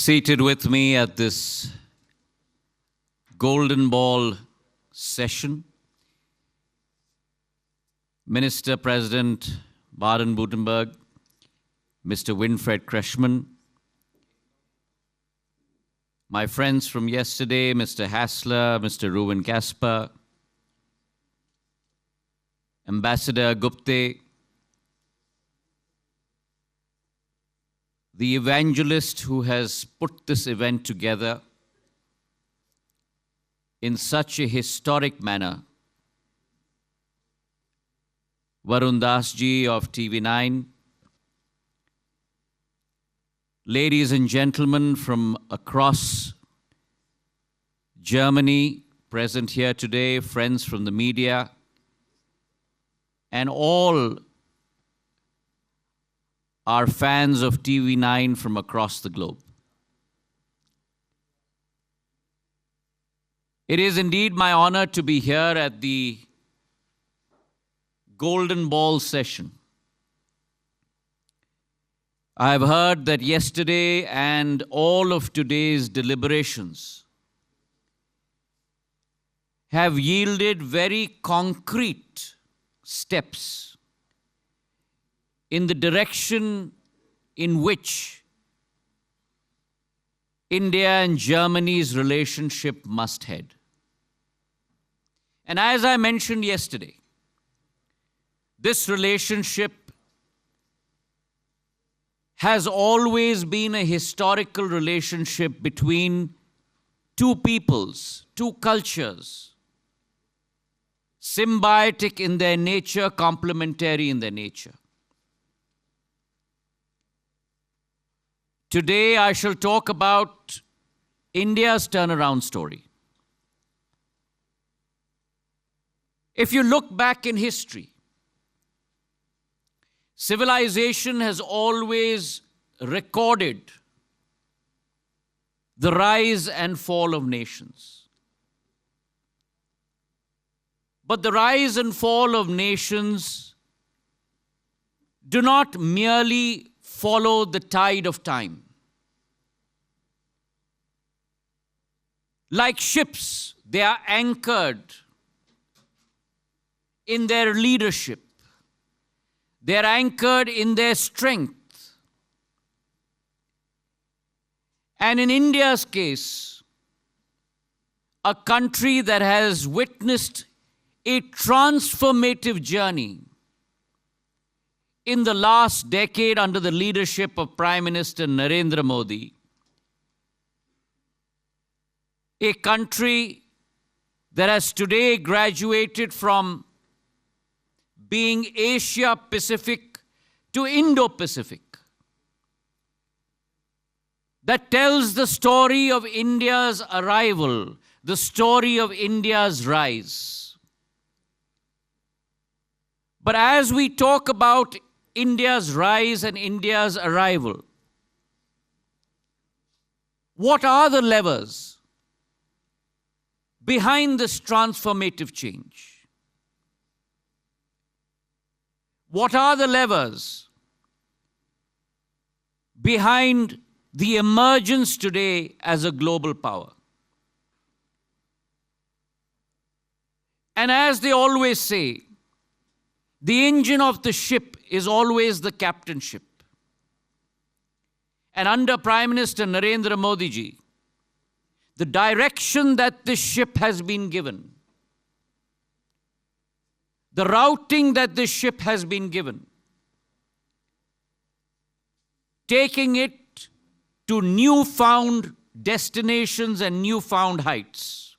Seated with me at this Golden Ball session, Minister President Baden-Württemberg, Mr. Winfried Kretschmann, my friends from yesterday, Mr. Hassler, Mr. Ruben Kasper, Ambassador Gupte, the evangelist who has put this event together in such a historic manner, Varun Das ji of TV9, ladies and gentlemen from across Germany present here today, friends from the media, and all are fans of TV9 from across the globe. It is indeed my honor to be here at the Golden Ball session. I have heard that yesterday and all of today's deliberations have yielded very concrete steps in the direction in which India and Germany's relationship must head. And as I mentioned yesterday, this relationship has always been a historical relationship between two peoples, two cultures, symbiotic in their nature, complementary in their nature. Today, I shall talk about India's turnaround story. If you look back in history, civilization has always recorded the rise and fall of nations. But the rise and fall of nations do not merely follow the tide of time. Like ships, they are anchored in their leadership. They are anchored in their strength. And in India's case, a country that has witnessed a transformative journey in the last decade under the leadership of Prime Minister Narendra Modi, a country that has today graduated from being Asia-Pacific to Indo-Pacific, that tells the story of India's arrival, the story of India's rise. But as we talk about India's rise and India's arrival, what are the levers behind this transformative change? What are the levers behind the emergence today as a global power? And as they always say, the engine of the ship is always the captainship. And under Prime Minister Narendra Modi ji, the direction that this ship has been given, the routing that this ship has been given, taking it to newfound destinations and newfound heights.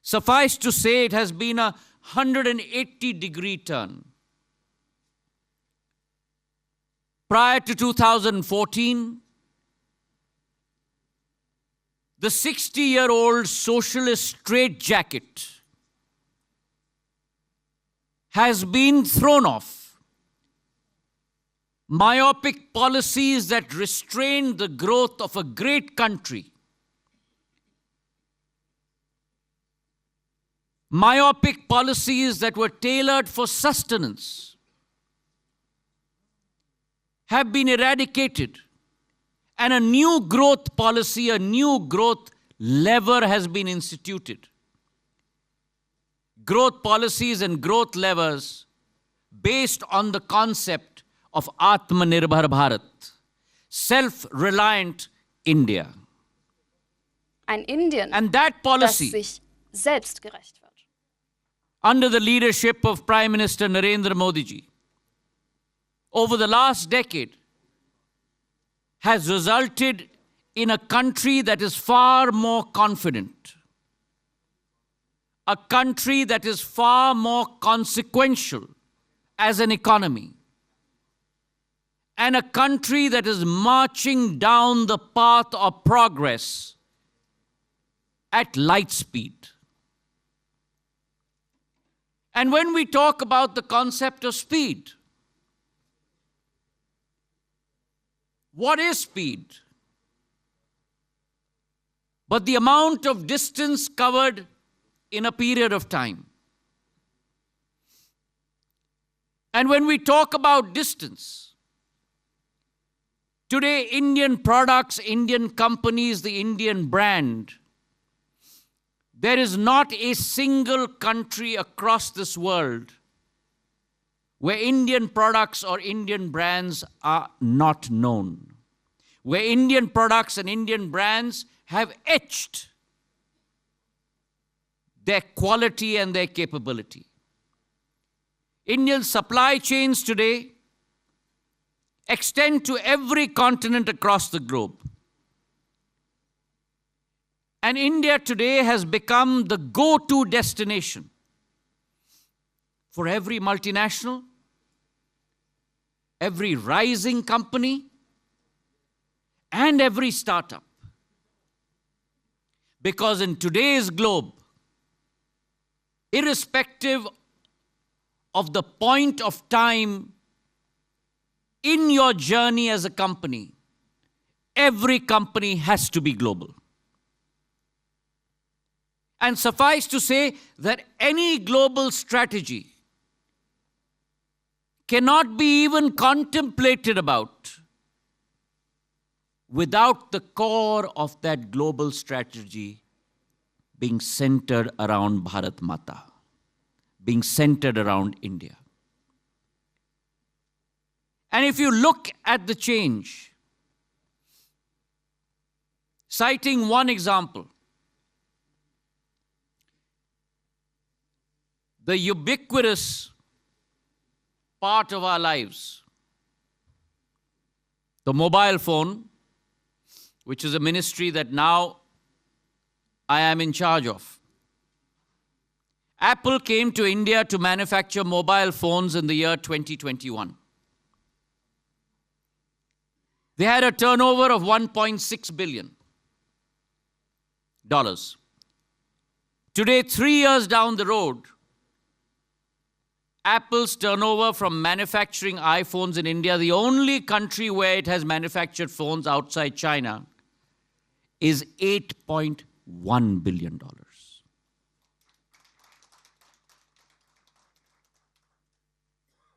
Suffice to say, it has been a 180-degree turn. Prior to 2014, the 60-year-old socialist straitjacket has been thrown off. Myopic policies that restrained the growth of a great country, myopic policies that were tailored for sustenance, have been eradicated And a new growth policy, a new growth lever has been instituted. Growth policies and growth levers based on the concept of Atmanirbhar Bharat, self-reliant India. Ein Indien, And that das policy, sich selbst gerecht wird. under the leadership of Prime Minister Narendra Modi ji, over the last decade, has resulted in a country that is far more confident, a country that is far more consequential as an economy, and a country that is marching down the path of progress at light speed. And when we talk about the concept of speed, what is speed? But the amount of distance covered in a period of time. And when we talk about distance, today Indian products, Indian companies, the Indian brand, there is not a single country across this world where Indian products or Indian brands are not known, where Indian products and Indian brands have etched their quality and their capability. Indian supply chains today extend to every continent across the globe. And India today has become the go-to destination for every multinational, every rising company, and every startup. Because in today's globe, irrespective of the point of time in your journey as a company, every company has to be global. And suffice to say that any global strategy cannot be even contemplated about without the core of that global strategy being centered around Bharat Mata, being centered around India. And if you look at the change, citing one example, the ubiquitous part of our lives, the mobile phone, which is a ministry that now I am in charge of. Apple came to India to manufacture mobile phones in the year 2021. They had a turnover of $1.6 billion. Today, 3 years down the road, Apple's turnover from manufacturing iPhones in India, the only country where it has manufactured phones outside China, is $8.1 billion.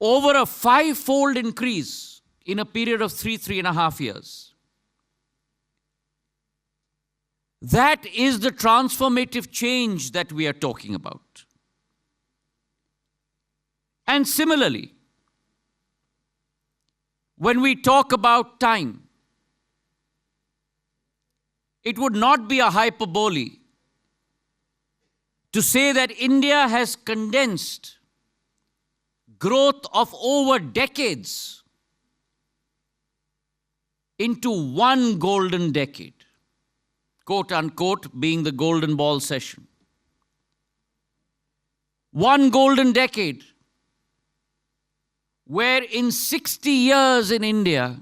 Over a 5-fold increase in a period of 3.5 years. That is the transformative change that we are talking about. And similarly, when we talk about time, it would not be a hyperbole to say that India has condensed growth of over decades into one golden decade, quote unquote, being the golden ball session. One golden decade where in 60 years in India,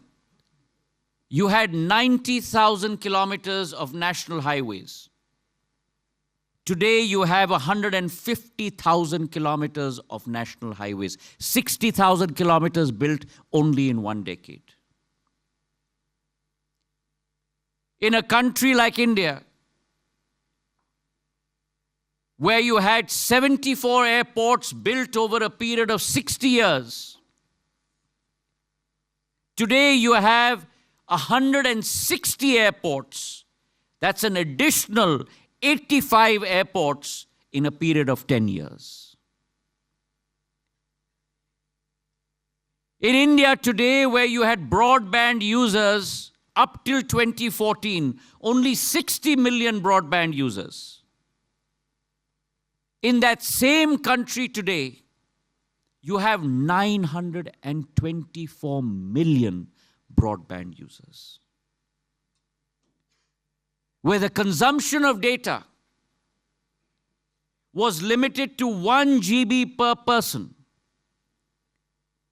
you had 90,000 kilometers of national highways. Today, you have 150,000 kilometers of national highways, 60,000 kilometers built only in one decade. In a country like India, where you had 74 airports built over a period of 60 years, today you have 160 airports. That's an additional 85 airports in a period of 10 years. In India today, where you had broadband users up till 2014, only 60 million broadband users. In that same country today, you have 924 million broadband users, where the consumption of data was limited to 1 GB per person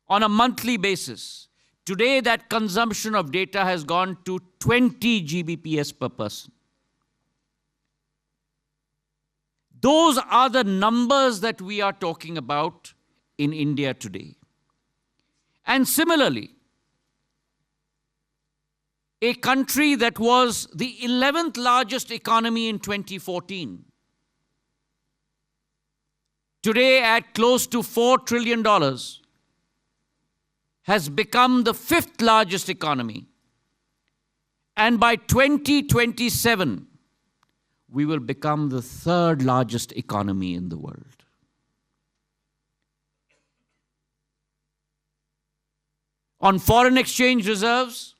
on a monthly basis. Today, that consumption of data has gone to 20 Gbps per person. Those are the numbers that we are talking about in India today. And similarly, a country that was the 11th largest economy in 2014, today at close to $4 trillion, has become the 5th largest economy. And by 2027, we will become the 3rd largest economy in the world. On foreign exchange reserves,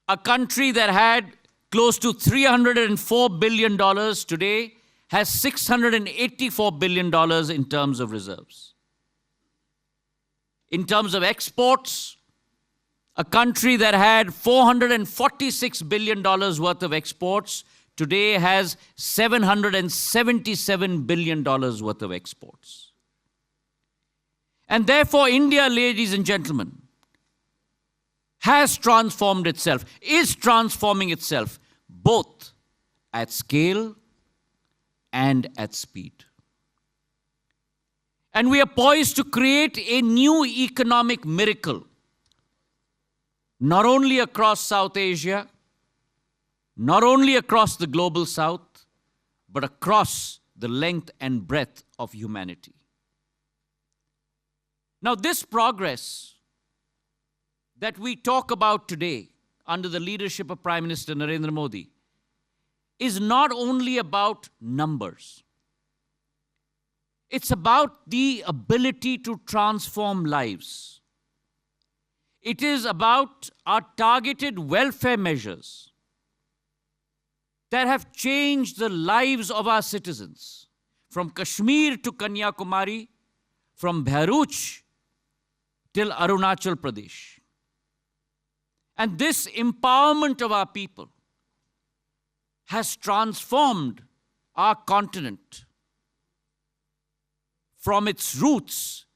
a country that had close to $304 billion today has $684 billion in terms of reserves. In terms of exports, a country that had $446 billion worth of exports today has $777 billion worth of exports. And therefore, India, ladies and gentlemen, has transformed itself, is transforming itself, both at scale and at speed. And we are poised to create a new economic miracle, not only across South Asia, not only across the global South, but across the length and breadth of humanity. Now, this progress that we talk about today under the leadership of Prime Minister Narendra Modi is not only about numbers. It's about the ability to transform lives. It is about our targeted welfare measures that have changed the lives of our citizens, from Kashmir to Kanyakumari, from Bharuch till Arunachal Pradesh. And this empowerment of our people has transformed our continent from its roots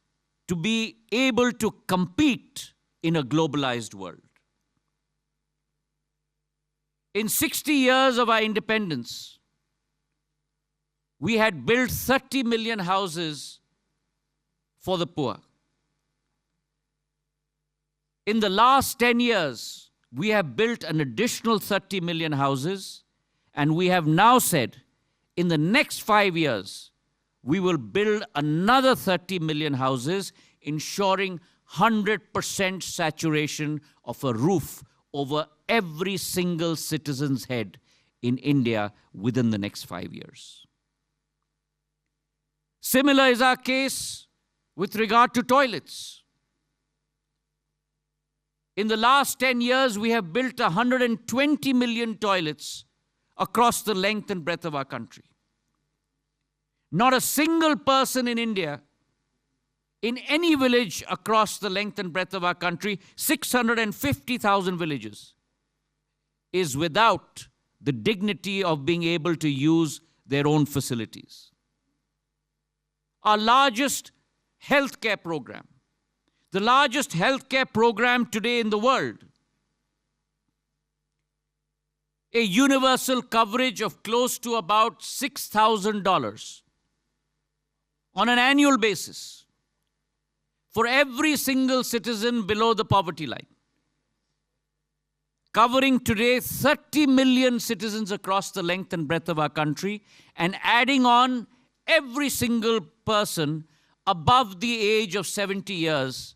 to be able to compete in a globalized world. In 60 years of our independence, we had built 30 million houses for the poor. In the last 10 years, we have built an additional 30 million houses, and we have now said, in the next 5 years, we will build another 30 million houses, ensuring 100% saturation of a roof over every single citizen's head in India within the next 5 years. Similar is our case with regard to toilets. In the last 10 years, we have built 120 million toilets across the length and breadth of our country. Not a single person in India, in any village across the length and breadth of our country, 650,000 villages, is without the dignity of being able to use their own facilities. Our largest healthcare program, the largest healthcare program today in the world, a universal coverage of close to about $6,000 on an annual basis for every single citizen below the poverty line, covering today 30 million citizens across the length and breadth of our country, and adding on every single person above the age of 70 years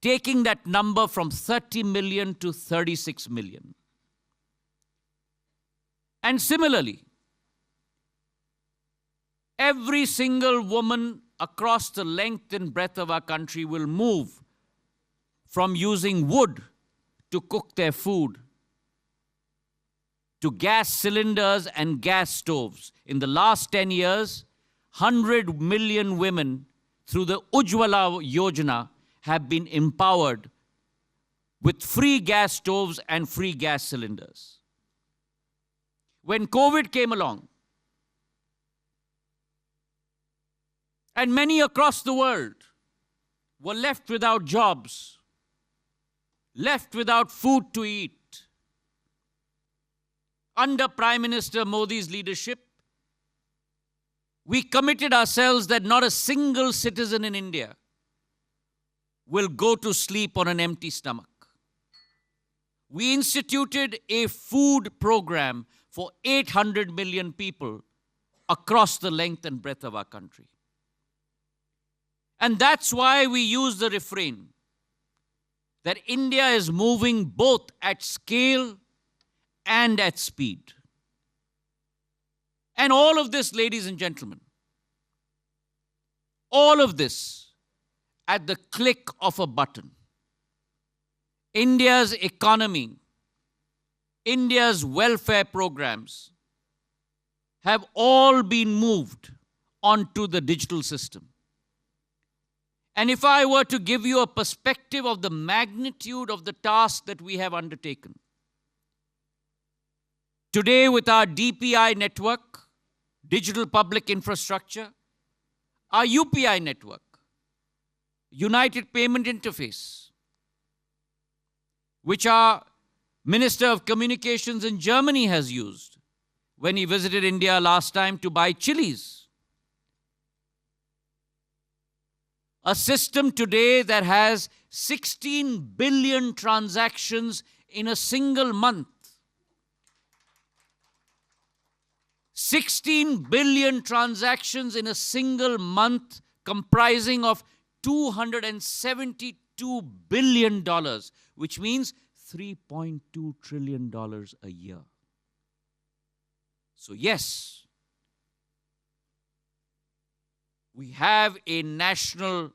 taking that number from 30 million to 36 million. And similarly, every single woman across the length and breadth of our country will move from using wood to cook their food to gas cylinders and gas stoves. In the last 10 years, 100 million women through the Ujjwala Yojana have been empowered with free gas stoves and free gas cylinders. When COVID came along, and many across the world were left without jobs, left without food to eat, under Prime Minister Modi's leadership, we committed ourselves that not a single citizen in India will go to sleep on an empty stomach. We instituted a food program for 800 million people across the length and breadth of our country. And that's why we use the refrain that India is moving both at scale and at speed. And all of this, ladies and gentlemen, all of this at the click of a button. India's economy, India's welfare programs have all been moved onto the digital system. And if I were to give you a perspective of the magnitude of the task that we have undertaken, today with our DPI network, digital public infrastructure, our UPI network, United Payment Interface, which our Minister of Communications in Germany has used when he visited India last time to buy chilies. A system today that has 16 billion transactions in a single month. 16 billion transactions in a single month, comprising of $272 billion, which means $3.2 trillion a year. So yes, we have a national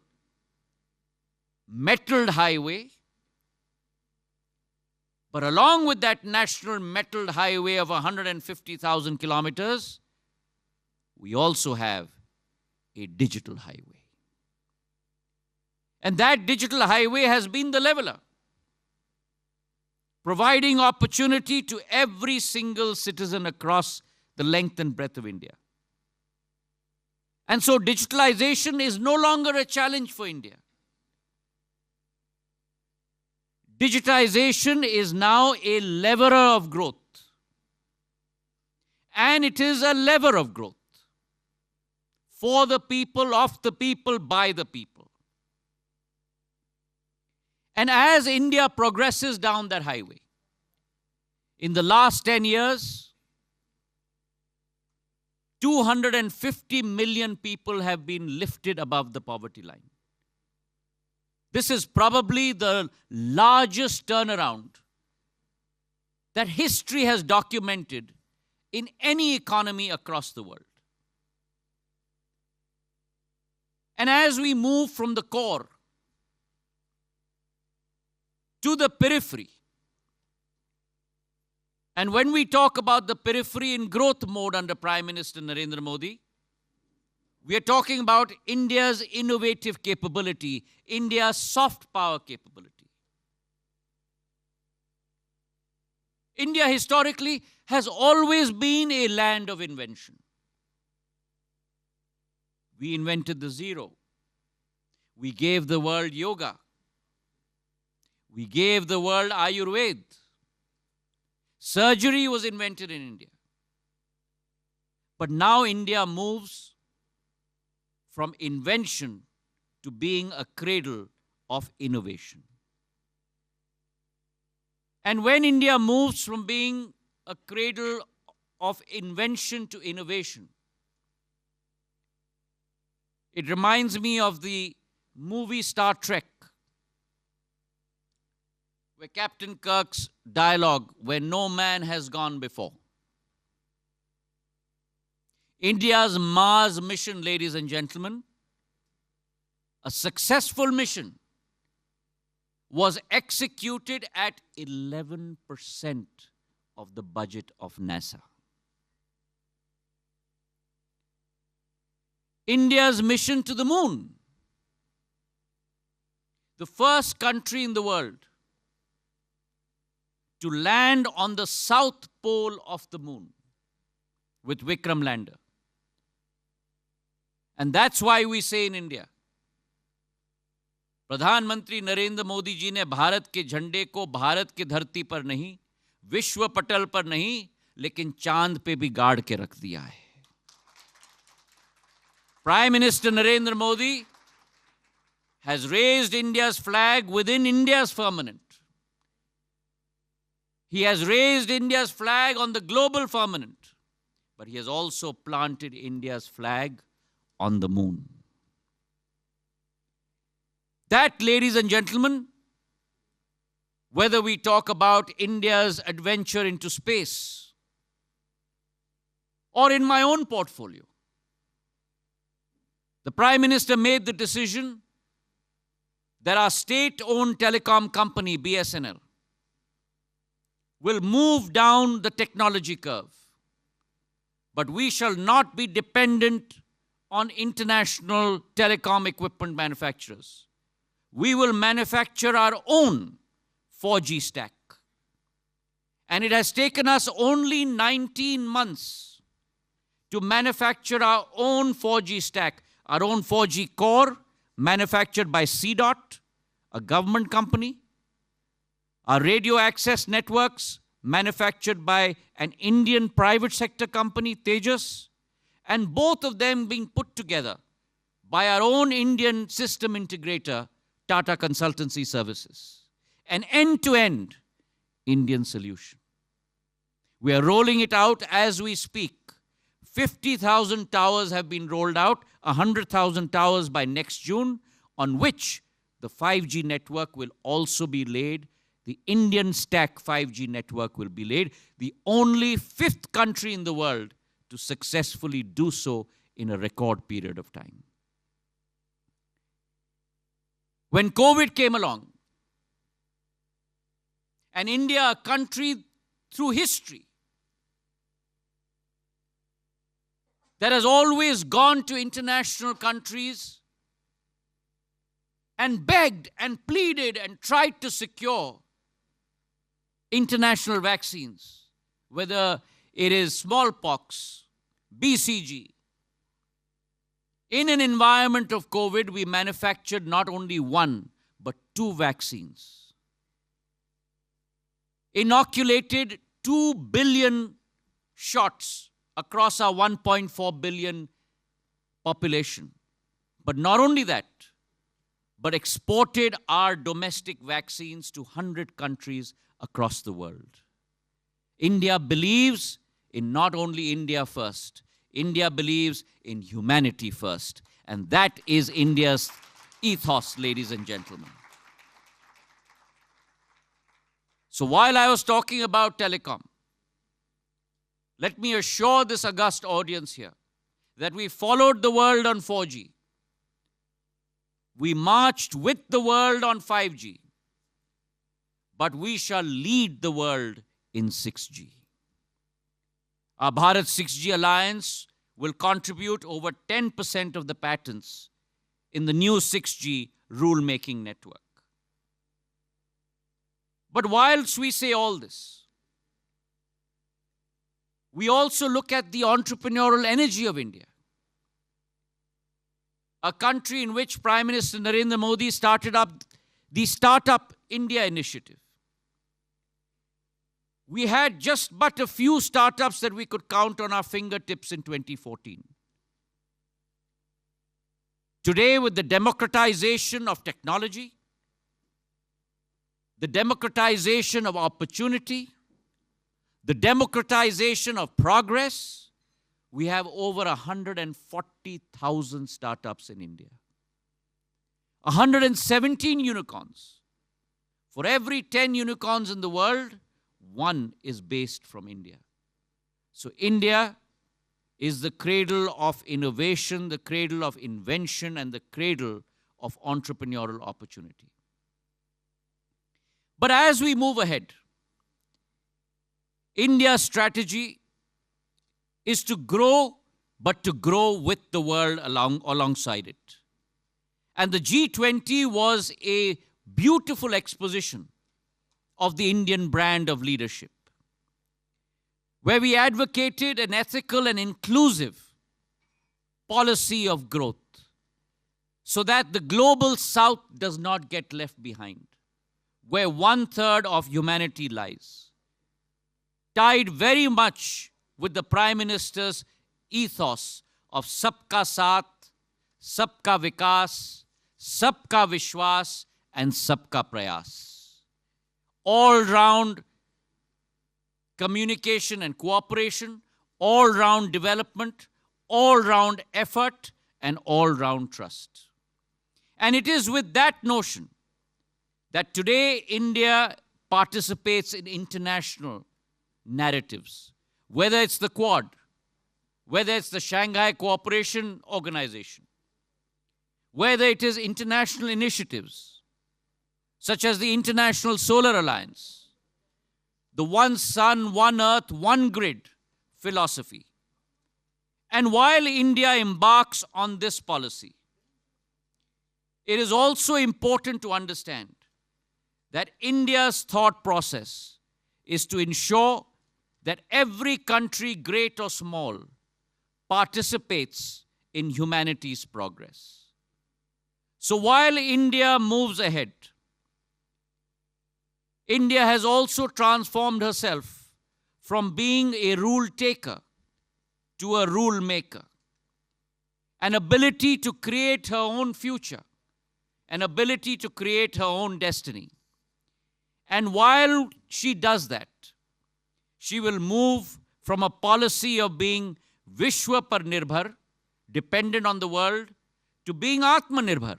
metalled highway, but along with that national metalled highway of 150,000 kilometers, we also have a digital highway. And that digital highway has been the leveler, providing opportunity to every single citizen across the length and breadth of India. And so digitalization is no longer a challenge for India. Digitization is now a leveler of growth. And it is a lever of growth for the people, of the people, by the people. And as India progresses down that highway, in the last 10 years, 250 million people have been lifted above the poverty line. This is probably the largest turnaround that history has documented in any economy across the world. And as we move from the core to the periphery, and when we talk about the periphery in growth mode under Prime Minister Narendra Modi, we are talking about India's innovative capability, India's soft power capability. India historically has always been a land of invention. We invented the zero. We gave the world yoga. We gave the world Ayurveda. Surgery was invented in India. But now India moves from invention to being a cradle of innovation. And when India moves from being a cradle of invention to innovation, it reminds me of the movie Star Trek, where Captain Kirk's dialogue, where no man has gone before. India's Mars mission, ladies and gentlemen, a successful mission, was executed at 11% of the budget of NASA. India's mission to the moon, the first country in the world to land on the south pole of the moon with Vikram lander. And that's why we say in India, प्रधानमंत्री नरेंद्र मोदी जी ने भारत के झंडे को भारत की धरती पर नहीं, विश्व पटल पर नहीं, लेकिन चांद पे भी गाड़ के रख दिया है. Prime Minister Narendra Modi has raised India's flag within India's firmament. He has raised India's flag on the global firmament, but he has also planted India's flag on the moon. That, ladies and gentlemen, whether we talk about India's adventure into space or in my own portfolio, the Prime Minister made the decision that our state-owned telecom company, BSNL, will move down the technology curve. But we shall not be dependent on international telecom equipment manufacturers. We will manufacture our own 4G stack. And it has taken us only 19 months to manufacture our own 4G stack, our own 4G core, manufactured by CDOT, a government company. Our radio access networks, manufactured by an Indian private sector company, Tejas, and both of them being put together by our own Indian system integrator, Tata Consultancy Services. An end-to-end Indian solution. We are rolling it out as we speak. 50,000 towers have been rolled out, 100,000 towers by next June, on which the 5G network will also be laid. The Indian stack 5G network will be laid. The only fifth country in the world to successfully do so in a record period of time. When COVID came along, and India, a country through history that has always gone to international countries and begged and pleaded and tried to secure international vaccines, whether it is smallpox, BCG. In an environment of COVID, we manufactured not only one, but 2 vaccines. Inoculated 2 billion shots across our 1.4 billion population. But not only that, but exported our domestic vaccines to 100 countries across the world. India believes in not only India first, India believes in humanity first. And that is India's ethos, ladies and gentlemen. So while I was talking about telecom, let me assure this august audience here that we followed the world on 4G. We marched with the world on 5G. But we shall lead the world in 6G. Our Bharat 6G Alliance will contribute over 10% of the patents in the new 6G rule-making network. But whilst we say all this, we also look at the entrepreneurial energy of India. A country in which Prime Minister Narendra Modi started up the Startup India initiative. We had just but a few startups that we could count on our fingertips in 2014. Today, with the democratization of technology, the democratization of opportunity, the democratization of progress, we have over 140,000 startups in India. 117 unicorns, For every 10 unicorns in the world, one is based from India. So India is the cradle of innovation, the cradle of invention, and the cradle of entrepreneurial opportunity. But as we move ahead, India's strategy is to grow, but to grow with the world alongside it. And the G20 was a beautiful exposition of the Indian brand of leadership, where we advocated an ethical and inclusive policy of growth so that the global south does not get left behind, where 1/3 of humanity lies, tied very much with the Prime Minister's ethos of Sabka Saath, Sabka Vikas, Sabka Vishwas, and Sabka Prayas. All-round communication and cooperation, all-round development, all-round effort, and all-round trust. And it is with that notion that today India participates in international narratives, whether it's the Quad, whether it's the Shanghai Cooperation Organization, whether it is international initiatives, such as the International Solar Alliance, the One Sun, One Earth, One Grid philosophy. And while India embarks on this policy, it is also important to understand that India's thought process is to ensure that every country, great or small, participates in humanity's progress. So while India moves ahead, India has also transformed herself from being a rule taker to a rule maker. An ability to create her own future, an ability to create her own destiny. And while she does that, she will move from a policy of being Vishwa par Nirbhar, dependent on the world, to being Atmanirbhar,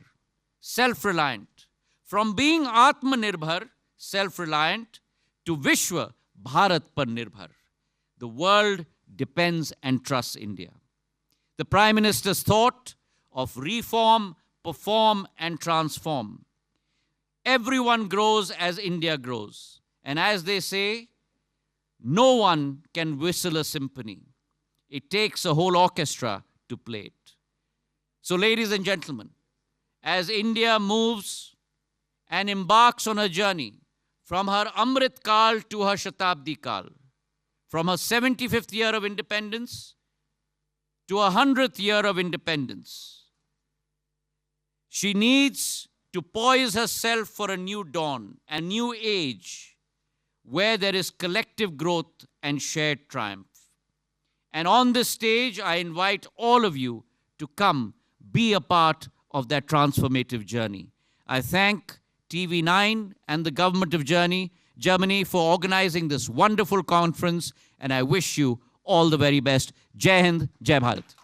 self-reliant. From being Atmanirbhar, self-reliant, to Vishwa Bharat par Nirbhar. The world depends and trusts India. The Prime Minister's thought of reform, perform, and transform. Everyone grows as India grows. And as they say, no one can whistle a symphony. It takes a whole orchestra to play it. So, ladies and gentlemen, as India moves and embarks on her journey from her Amrit Kal to her Shatabdi Kal, from her 75th year of independence to her 100th year of independence, she needs to poise herself for a new dawn, a new age, where there is collective growth and shared triumph. And on this stage, I invite all of you to come be a part of that transformative journey. I thank TV9 and the government of Germany for organizing this wonderful conference, and I wish you all the very best. Jai Hind, Jai Bharat.